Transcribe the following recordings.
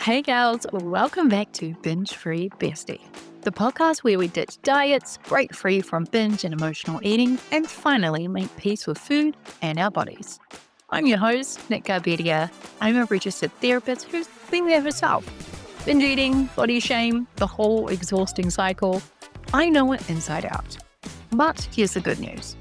Hey gals, welcome back to Binge Free Bestie, the podcast where we ditch diets, break free from binge and emotional eating, and finally make peace with food and our bodies. I'm your host, Nick Garbedia. I'm a registered therapist who's been there herself. Binge eating, body shame, the whole exhausting cycle. I know it inside out. But here's the good news.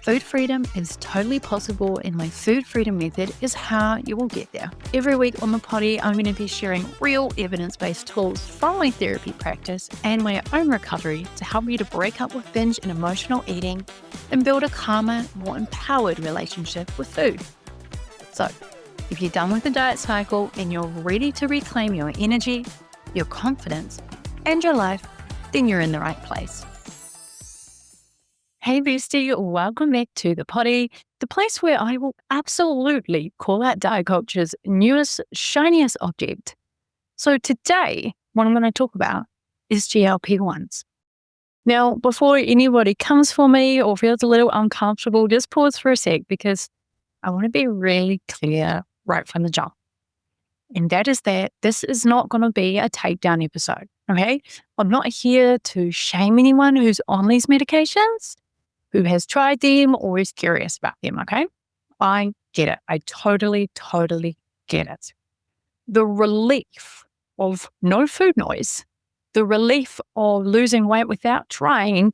Food freedom is totally possible, and my food freedom method is how you will get there. Every week on the potty, I'm going to be sharing real evidence-based tools from my therapy practice and my own recovery to help you to break up with binge and emotional eating and build a calmer, more empowered relationship with food. So, if you're done with the diet cycle and you're ready to reclaim your energy, your confidence, and your life, then you're in the right place. Hey bestie, welcome back to the potty, the place where I will absolutely call out diet culture's newest, shiniest object. So today, what I'm going to talk about is GLP-1s. Now, before anybody comes for me or feels a little uncomfortable, just pause for a sec because I want to be really clear right from the jump. And that is that this is not going to be a takedown episode, okay? I'm not here to shame anyone who's on these medications, who has tried them or is curious about them, okay? I get it. I totally get it. The relief of no food noise, the relief of losing weight without trying,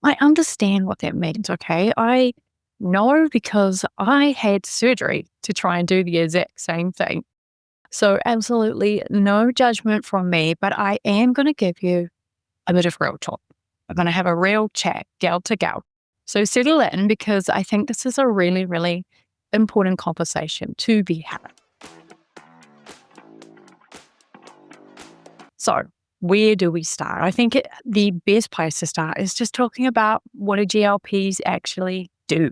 I understand what that means, okay? I know because I had surgery to try and do the exact same thing. So absolutely no judgment from me, but I am going to give you a bit of real talk. I'm going to have a real chat, gal to gal. So settle in because I think this is a really important conversation to be had. So where do we start? I think the best place to start is just talking about what do GLPs actually do.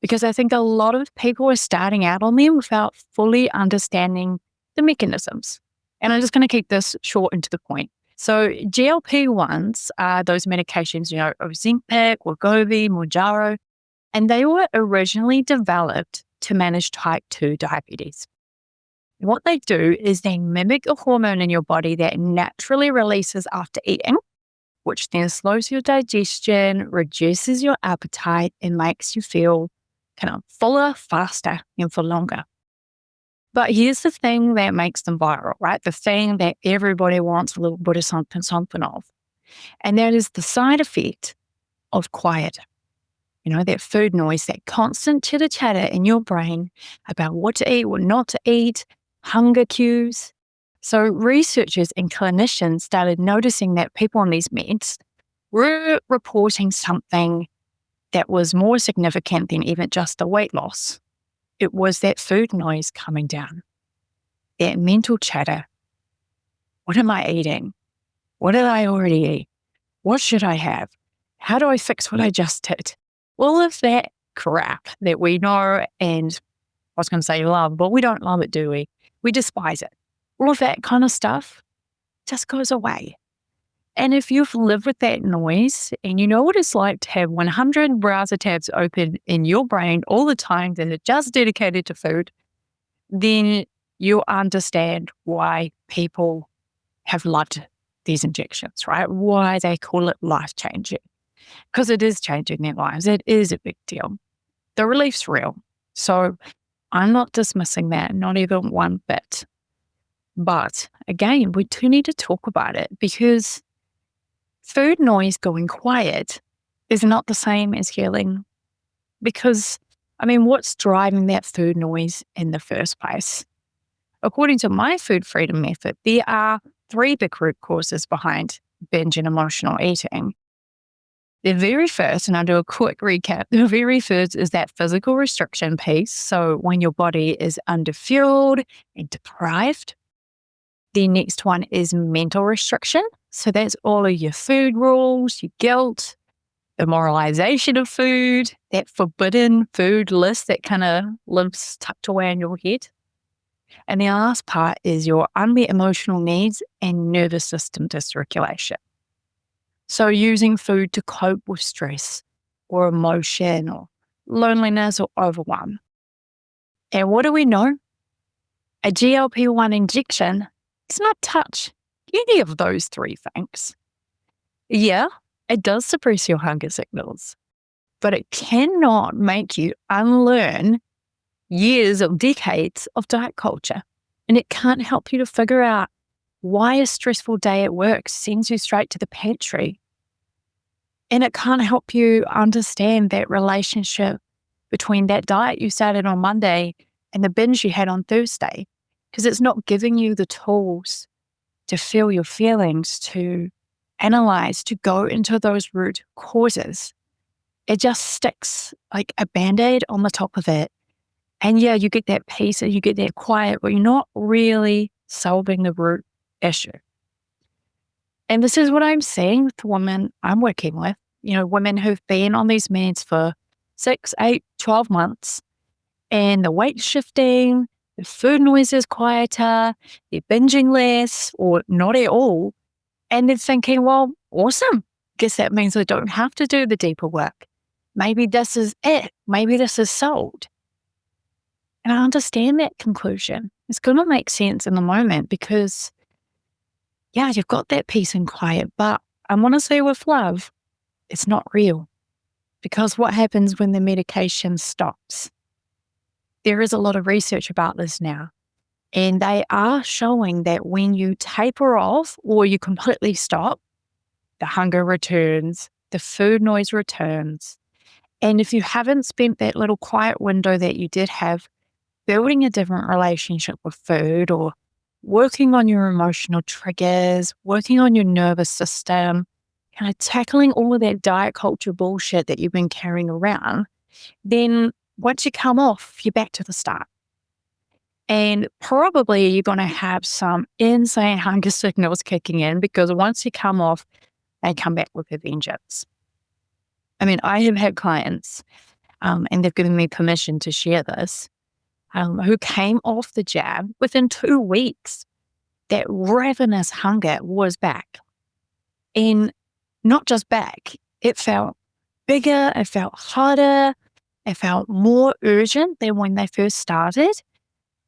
Because I think a lot of people are starting out on them without fully understanding the mechanisms. And I'm just going to keep this short and to the point. So GLP-1s are those medications, Ozempic, Wegovy, Mounjaro, and they were originally developed to manage type 2 diabetes. And what they do is they mimic a hormone in your body that naturally releases after eating, which then slows your digestion, reduces your appetite, and makes you feel kind of fuller, faster, and for longer. But here's the thing that makes them viral, right? The thing that everybody wants a little bit of something of. And that is the side effect of quiet. That food noise, that constant chitter chatter in your brain about what to eat, what not to eat, hunger cues. So researchers and clinicians started noticing that people on these meds were reporting something that was more significant than even just the weight loss. It was that food noise coming down, that mental chatter. What am I eating? What did I already eat? What should I have? How do I fix what I just did? All of that crap that we know and I was going to say love, but we don't love it, do we? We despise it. All of that kind of stuff just goes away. And if you've lived with that noise and you know what it's like to have 100 browser tabs open in your brain all the time that are just dedicated to food, then you understand why people have loved these injections, right? Why they call it life-changing. Because it is changing their lives. It is a big deal. The relief's real. So I'm not dismissing that, not even one bit. But again, we do need to talk about it because food noise going quiet is not the same as healing because, what's driving that food noise in the first place? According to my food freedom method, there are 3 big root causes behind binge and emotional eating. The very first, and I'll do a quick recap, the very first is that physical restriction piece. So when your body is underfueled and deprived. The next one is mental restriction. So that's all of your food rules, your guilt, the moralization of food, that forbidden food list that kind of lives tucked away in your head. And the last part is your unmet emotional needs and nervous system dysregulation. So using food to cope with stress or emotion or loneliness or overwhelm. And what do we know? A GLP-1 injection It's not touch any of those three things. Yeah, it does suppress your hunger signals, but it cannot make you unlearn years or decades of diet culture. And it can't help you to figure out why a stressful day at work sends you straight to the pantry. And it can't help you understand that relationship between that diet you started on Monday and the binge you had on Thursday, because it's not giving you the tools to feel your feelings, to analyze, to go into those root causes. It just sticks like a Band-Aid on the top of it. And yeah, you get that peace and you get that quiet, but you're not really solving the root issue. And this is what I'm seeing with the women I'm working with, women who've been on these meds for 6, 8, 12 months, and the weight shifting, the food noise is quieter, they're binging less or not at all. And they're thinking, well, awesome. Guess that means I don't have to do the deeper work. Maybe this is it. Maybe this is sold. And I understand that conclusion. It's going to make sense in the moment because, yeah, you've got that peace and quiet, but I want to say with love, it's not real. Because what happens when the medication stops? There is a lot of research about this now, and they are showing that when you taper off or you completely stop, the hunger returns, the food noise returns. And if you haven't spent that little quiet window that you did have building a different relationship with food or working on your emotional triggers, working on your nervous system, kind of tackling all of that diet culture bullshit that you've been carrying around, then once you come off, you're back to the start. And probably you're going to have some insane hunger signals kicking in because once you come off, they come back with a vengeance. I mean, I have had clients, and they've given me permission to share this, who came off the jab within 2 weeks. That ravenous hunger was back. And not just back, it felt bigger, it felt harder, it felt more urgent than when they first started.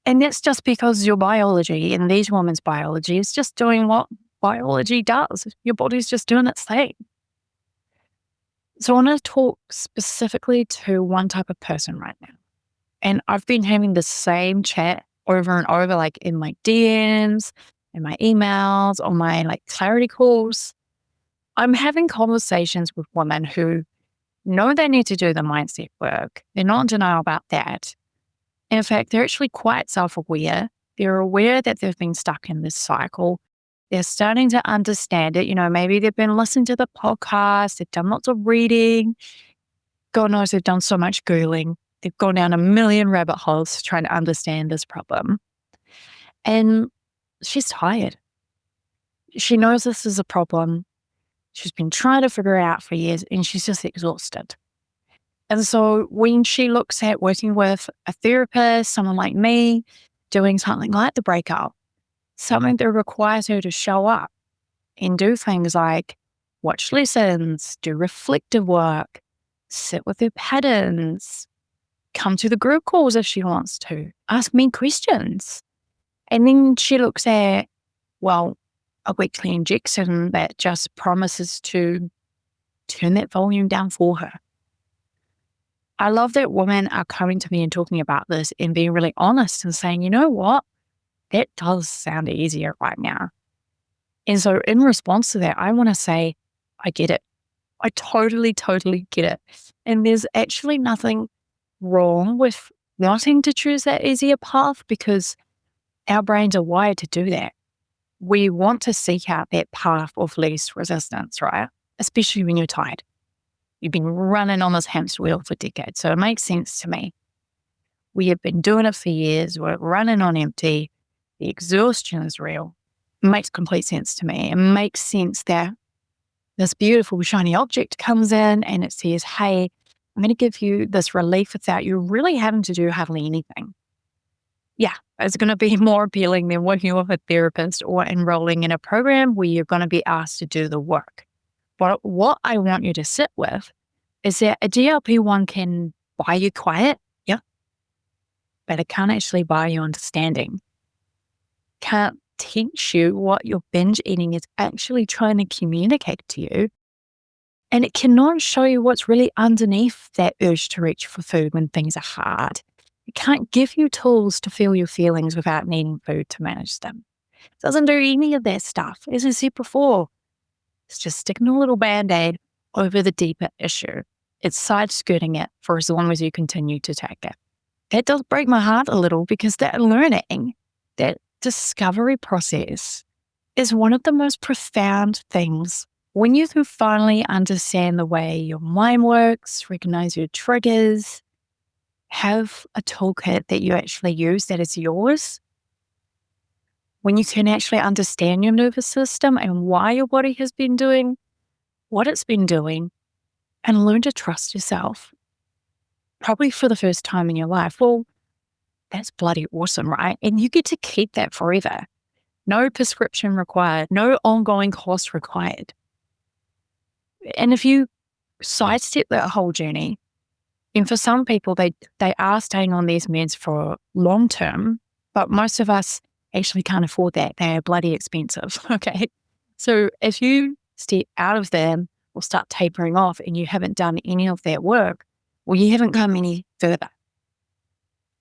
And that's just because your biology and these women's biology is just doing what biology does. Your body's just doing its thing. So I want to talk specifically to one type of person right now. And I've been having the same chat over and over, like in my DMs, in my emails, on my clarity calls. I'm having conversations with women who know they need to do the mindset work. They're not in denial about that. In fact, they're actually quite self-aware. They're aware that they've been stuck in this cycle. They're starting to understand it. Maybe they've been listening to the podcast. They've done lots of reading. God knows they've done so much Googling. They've gone down a million rabbit holes trying to understand this problem. And she's tired. She knows this is a problem. She's been trying to figure it out for years and she's just exhausted. And so when she looks at working with a therapist, someone like me, doing something like the breakout, something that requires her to show up and do things like watch lessons, do reflective work, sit with her patterns, come to the group calls if she wants to, ask me questions. And then she looks at, well, a weekly injection that just promises to turn that volume down for her. I love that women are coming to me and talking about this and being really honest and saying, you know what? That does sound easier right now. And so in response to that, I want to say, I get it. I totally, totally get it. And there's actually nothing wrong with wanting to choose that easier path because our brains are wired to do that. We want to seek out that path of least resistance, right? Especially when you're tired. You've been running on this hamster wheel for decades. So it makes sense to me. We have been doing it for years. We're running on empty. The exhaustion is real. It makes complete sense to me. It makes sense that this beautiful shiny object comes in and it says, hey, I'm going to give you this relief without you really having to do hardly anything. Yeah, it's going to be more appealing than working with a therapist or enrolling in a program where you're going to be asked to do the work. But what I want you to sit with is that a GLP-1 can buy you quiet, yeah, but it can't actually buy you understanding. Can't teach you what your binge eating is actually trying to communicate to you. And it cannot show you what's really underneath that urge to reach for food when things are hard. It can't give you tools to feel your feelings without needing food to manage them. It doesn't do any of that stuff. As I said before, it's just sticking a little band-aid over the deeper issue. It's side-skirting it for as long as you continue to take it. That does break my heart a little because that learning, that discovery process is one of the most profound things. When you can finally understand the way your mind works, recognize your triggers, have a toolkit that you actually use that is yours, when you can actually understand your nervous system and why your body has been doing what it's been doing, and learn to trust yourself, probably for the first time in your life, well, that's bloody awesome, right? And you get to keep that forever. No prescription required, no ongoing cost required. And if you sidestep that whole journey, and for some people, they are staying on these meds for long term, but most of us actually can't afford that. They are bloody expensive, okay? So if you step out of them or start tapering off and you haven't done any of that work, well, you haven't come any further.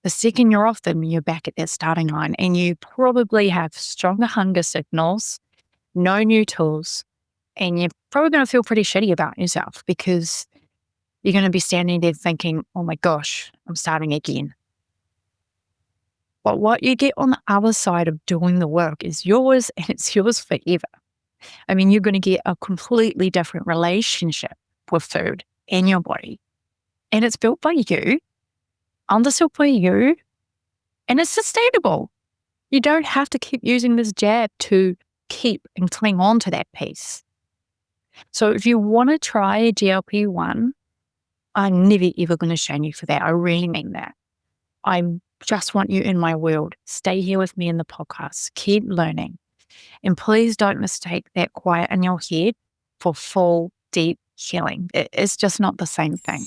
The second you're off them, you're back at that starting line and you probably have stronger hunger signals, no new tools, and you're probably going to feel pretty shitty about yourself because you're going to be standing there thinking, oh my gosh, I'm starting again. But what you get on the other side of doing the work is yours and it's yours forever. I mean, you're going to get a completely different relationship with food and your body. And it's built by you, understood by you, and it's sustainable. You don't have to keep using this jab to keep and cling on to that piece. So if you want to try a GLP-1, I'm never ever going to shame you for that. I really mean that. I just want you in my world. Stay here with me in the podcast. Keep learning. And please don't mistake that quiet in your head for full, deep healing. It's just not the same thing.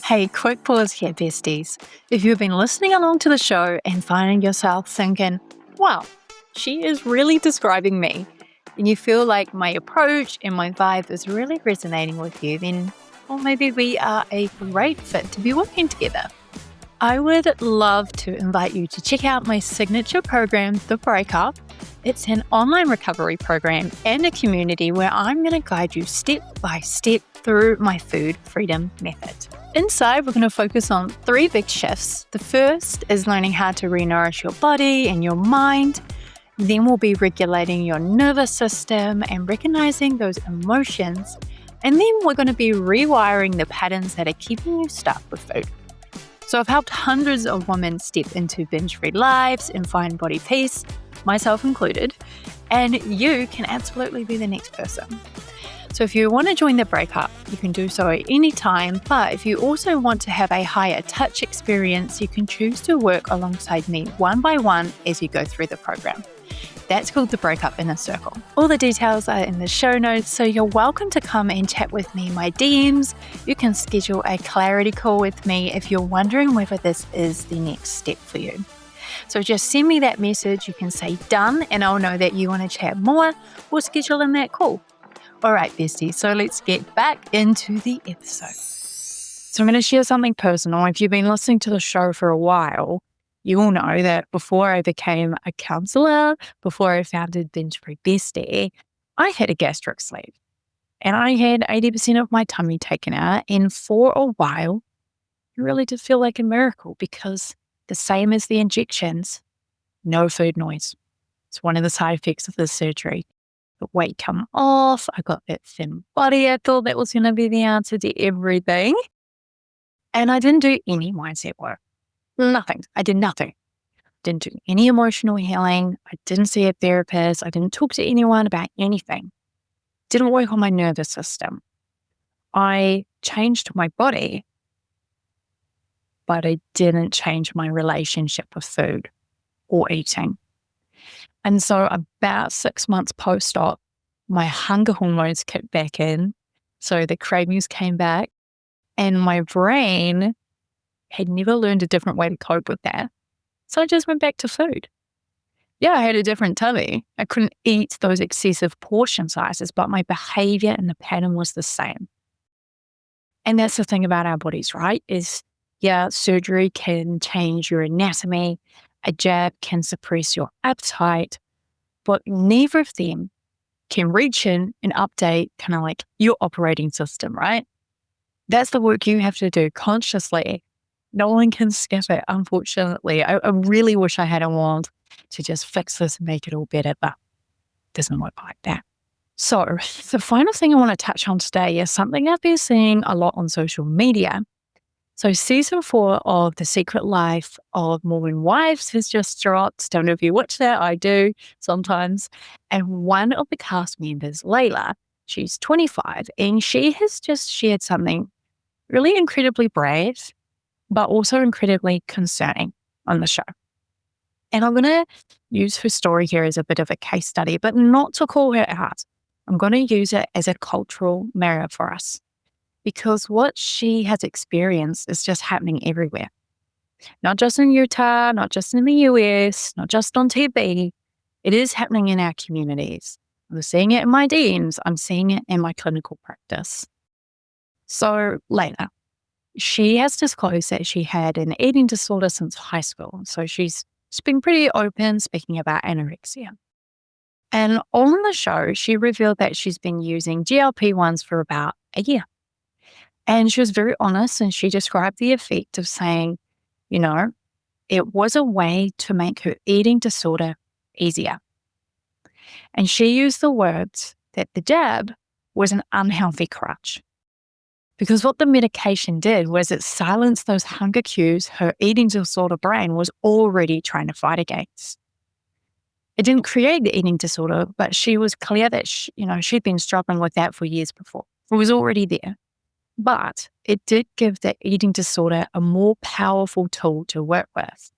Hey, quick pause here, besties. If you've been listening along to the show and finding yourself thinking, wow, she is really describing me, and you feel like my approach and my vibe is really resonating with you, then or maybe we are a great fit to be working together. I would love to invite you to check out my signature program, The Breakup. It's an online recovery program and a community where I'm going to guide you step by step through my food freedom method. Inside, we're going to focus on 3 big shifts. The first is learning how to re-nourish your body and your mind. Then we'll be regulating your nervous system and recognizing those emotions. And then we're going to be rewiring the patterns that are keeping you stuck with food. So I've helped hundreds of women step into binge-free lives and find body peace, myself included, and you can absolutely be the next person. So if you want to join the breakup, you can do so at any time, but if you also want to have a higher touch experience, you can choose to work alongside me one by one as you go through the program. That's called the Breakup Inner Circle. All the details are in the show notes, so you're welcome to come and chat with me in my DMs. You can schedule a clarity call with me if you're wondering whether this is the next step for you. So just send me that message. You can say done, and I'll know that you want to chat more or schedule in that call. All right, bestie, so let's get back into the episode. So I'm going to share something personal. If you've been listening to the show for a while, you all know that before I became a counsellor, before I founded Binge Free Bestie, I had a gastric sleeve and I had 80% of my tummy taken out. And for a while, it really did feel like a miracle because the same as the injections, no food noise. It's one of the side effects of the surgery. The weight come off. I got that thin body. I thought that was going to be the answer to everything. And I didn't do any mindset work. Nothing. I did nothing. Didn't do any emotional healing. I didn't see a therapist. I didn't talk to anyone about anything. Didn't work on my nervous system. I changed my body, but I didn't change my relationship with food or eating. And so about 6 months post-op, my hunger hormones kicked back in. So the cravings came back and my brain had never learned a different way to cope with that. So I just went back to food. Yeah, I had a different tummy. I couldn't eat those excessive portion sizes, but my behavior and the pattern was the same. And that's the thing about our bodies, right? Is yeah, surgery can change your anatomy, a jab can suppress your appetite, but neither of them can reach in and update kind of like your operating system, right? That's the work you have to do consciously. No one can skip it, unfortunately. I really wish I had a wand to just fix this and make it all better, but it doesn't work like that. So, the final thing I want to touch on today is something I've been seeing a lot on social media. So, season 4 of The Secret Life of Mormon Wives has just dropped. Don't know if you watch that. I do sometimes. And one of the cast members, Layla, she's 25, and she has just shared something really incredibly brave, but also incredibly concerning on the show. And I'm going to use her story here as a bit of a case study, but not to call her out. I'm going to use it as a cultural mirror for us because what she has experienced is just happening everywhere, not just in Utah, not just in the US, not just on TV. It is happening in our communities. I'm seeing it in my DMs. I'm seeing it in my clinical practice. So later, she has disclosed that she had an eating disorder since high school. So she's been pretty open speaking about anorexia. And on the show, she revealed that she's been using GLP-1s for about a year. And she was very honest and she described the effect of saying, you know, it was a way to make her eating disorder easier. And she used the words that the jab was an unhealthy crutch. Because what the medication did was it silenced those hunger cues her eating disorder brain was already trying to fight against. It didn't create the eating disorder, but she was clear that she'd been struggling with that for years before. It was already there. But it did give the eating disorder a more powerful tool to work with.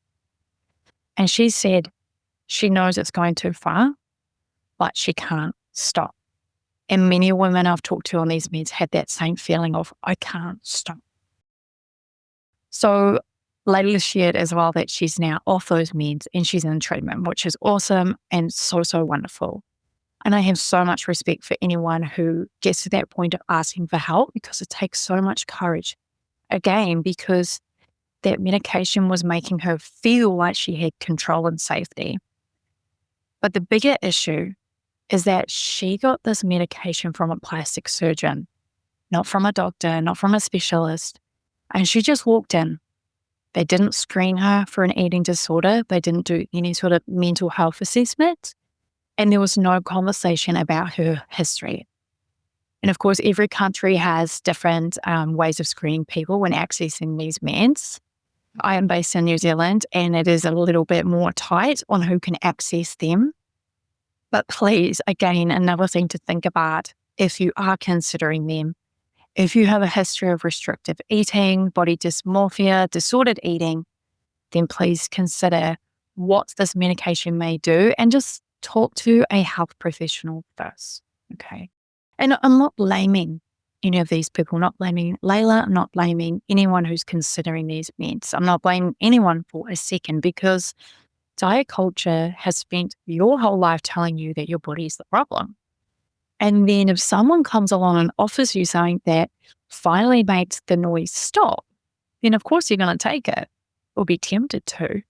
And she said she knows it's going too far, but she can't stop. And many women I've talked to on these meds had that same feeling of, I can't stop. So Layla shared as well that she's now off those meds and she's in treatment, which is awesome and so, so wonderful. And I have so much respect for anyone who gets to that point of asking for help because it takes so much courage. Again, because that medication was making her feel like she had control and safety. But the bigger issue is that she got this medication from a plastic surgeon, not from a doctor, not from a specialist. And she just walked in. They didn't screen her for an eating disorder. They didn't do any sort of mental health assessment. And there was no conversation about her history. And of course, every country has different ways of screening people when accessing these meds. I am based in New Zealand and it is a little bit more tight on who can access them. But please, again, another thing to think about if you are considering them, if you have a history of restrictive eating, body dysmorphia, disordered eating, then please consider what this medication may do and just talk to a health professional first, okay? And I'm not blaming any of these people, not blaming Layla, I'm not blaming anyone who's considering these meds. I'm not blaming anyone for a second because diet culture has spent your whole life telling you that your body is the problem. And then if someone comes along and offers you something that finally makes the noise stop, then of course you're going to take it or be tempted to.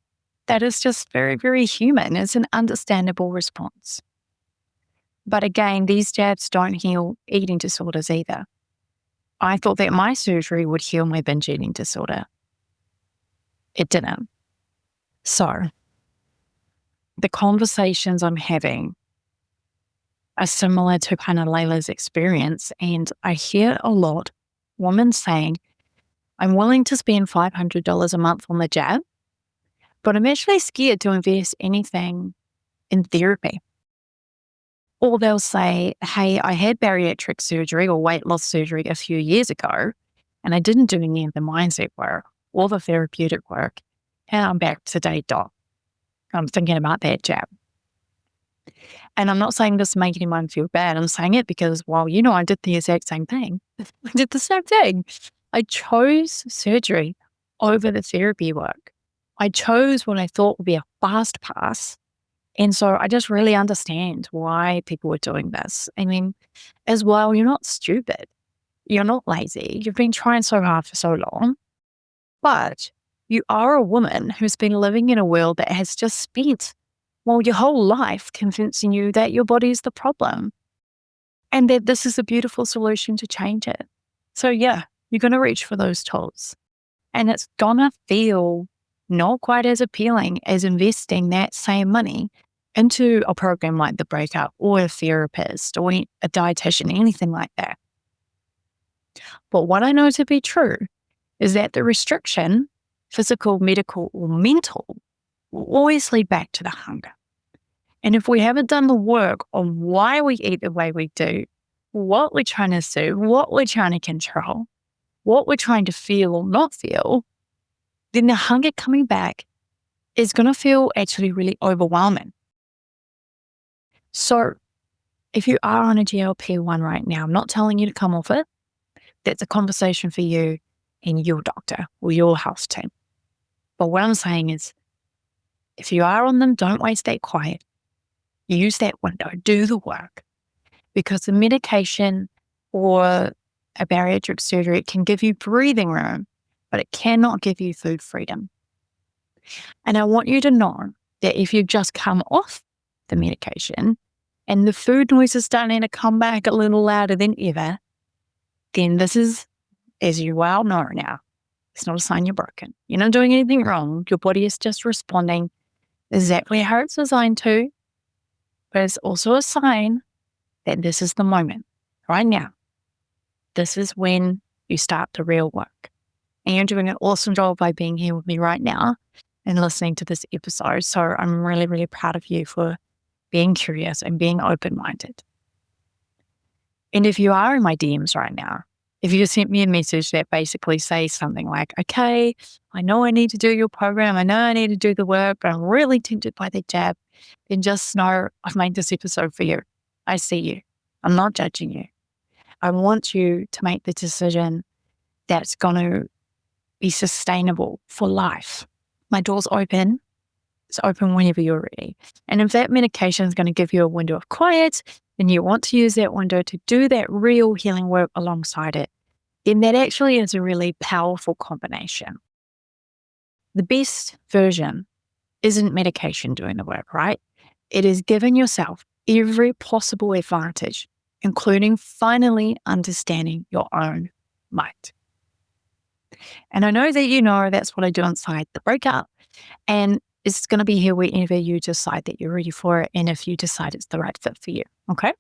That is just very, very human. It's an understandable response. But again, these jabs don't heal eating disorders either. I thought that my surgery would heal my binge eating disorder. It didn't. So the conversations I'm having are similar to kind of Layla's experience. And I hear a lot women saying, I'm willing to spend $500 a month on the jab, but I'm actually scared to invest anything in therapy. Or they'll say, hey, I had bariatric surgery or weight loss surgery a few years ago, and I didn't do any of the mindset work or the therapeutic work, and I'm back to day dot. I'm thinking about that jab. And I'm not saying this to make anyone feel bad. I'm saying it because, well, I did the exact same thing. I did the same thing. I chose surgery over the therapy work. I chose what I thought would be a fast pass And so I just really understand why people are doing this. I mean, as well, you're not stupid. You're not lazy. You've been trying so hard for so long, but you are a woman who's been living in a world that has just spent, well, your whole life convincing you that your body is the problem and that this is a beautiful solution to change it. So yeah, you're going to reach for those tools and it's going to feel not quite as appealing as investing that same money into a program like the Breakup or a therapist or a dietitian, anything like that. But what I know to be true is that the restriction, physical, medical, or mental, will always lead back to the hunger. And if we haven't done the work on why we eat the way we do, what we're trying to do, what we're trying to control, what we're trying to feel or not feel, then the hunger coming back is going to feel actually really overwhelming. So if you are on a GLP-1 right now, I'm not telling you to come off it. That's a conversation for you and your doctor or your health team. But what I'm saying is, if you are on them, don't waste that quiet. Use that window, do the work. Because the medication or a bariatric surgery can give you breathing room, but it cannot give you food freedom. And I want you to know that if you've just come off the medication and the food noise is starting to come back a little louder than ever, then this is, as you well know now, it's not a sign you're broken. You're not doing anything wrong. Your body is just responding exactly how it's designed to, but it's also a sign that this is the moment, right now. This is when you start the real work. And you're doing an awesome job by being here with me right now and listening to this episode. So I'm really, really proud of you for being curious and being open-minded. And if you are in my DMs right now, if you sent me a message that basically says something like, okay, I know I need to do your program, I know I need to do the work, but I'm really tempted by the jab, then just know I've made this episode for you. I see you. I'm not judging you. I want you to make the decision that's going to be sustainable for life. My door's open. It's open whenever you're ready. And if that medication is going to give you a window of quiet, and you want to use that window to do that real healing work alongside it, then that actually is a really powerful combination. The best version isn't medication doing the work, right? It is giving yourself every possible advantage, including finally understanding your own mind. And I know that you know that's what I do inside the Breakup. And it's going to be here whenever you decide that you're ready for it and if you decide it's the right fit for you, okay?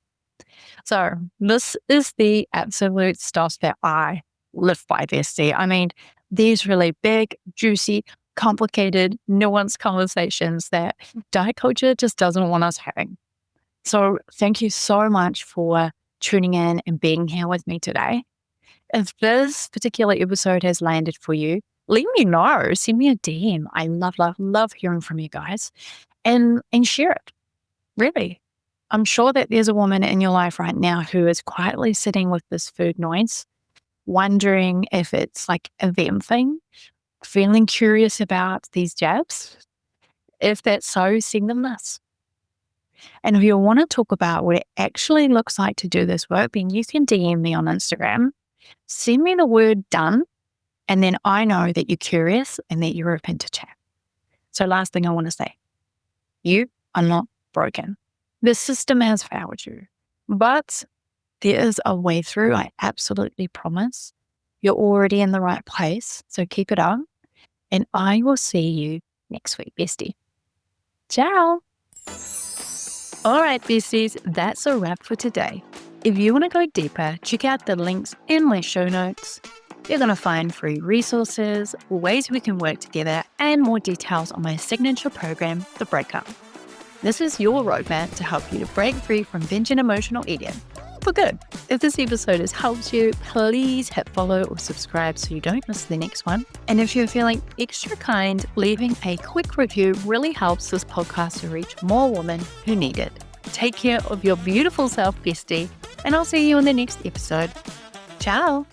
So this is the absolute stuff that I live by, bestie. I mean, these really big, juicy, complicated, nuanced conversations that diet culture just doesn't want us having. So thank you so much for tuning in and being here with me today. If this particular episode has landed for you, let me know. Send me a DM. I love hearing from you guys and share it. Really. I'm sure that there's a woman in your life right now who is quietly sitting with this food noise, wondering if it's like a them thing, feeling curious about these jabs. If that's so, send them this. And if you want to talk about what it actually looks like to do this work, then you can DM me on Instagram. Send me the word done. And then I know that you're curious and that you're open to chat. So last thing I want to say, you are not broken. The system has failed you, but there is a way through. I absolutely promise. You're already in the right place. So keep it up. And I will see you next week, bestie. Ciao. All right, besties, that's a wrap for today. If you want to go deeper, check out the links in my show notes. You're going to find free resources, ways we can work together, and more details on my signature program, The Breakup. This is your roadmap to help you to break free from binge and emotional eating for good. If this episode has helped you, please hit follow or subscribe so you don't miss the next one. And if you're feeling extra kind, leaving a quick review really helps this podcast to reach more women who need it. Take care of your beautiful self, bestie, and I'll see you in the next episode. Ciao.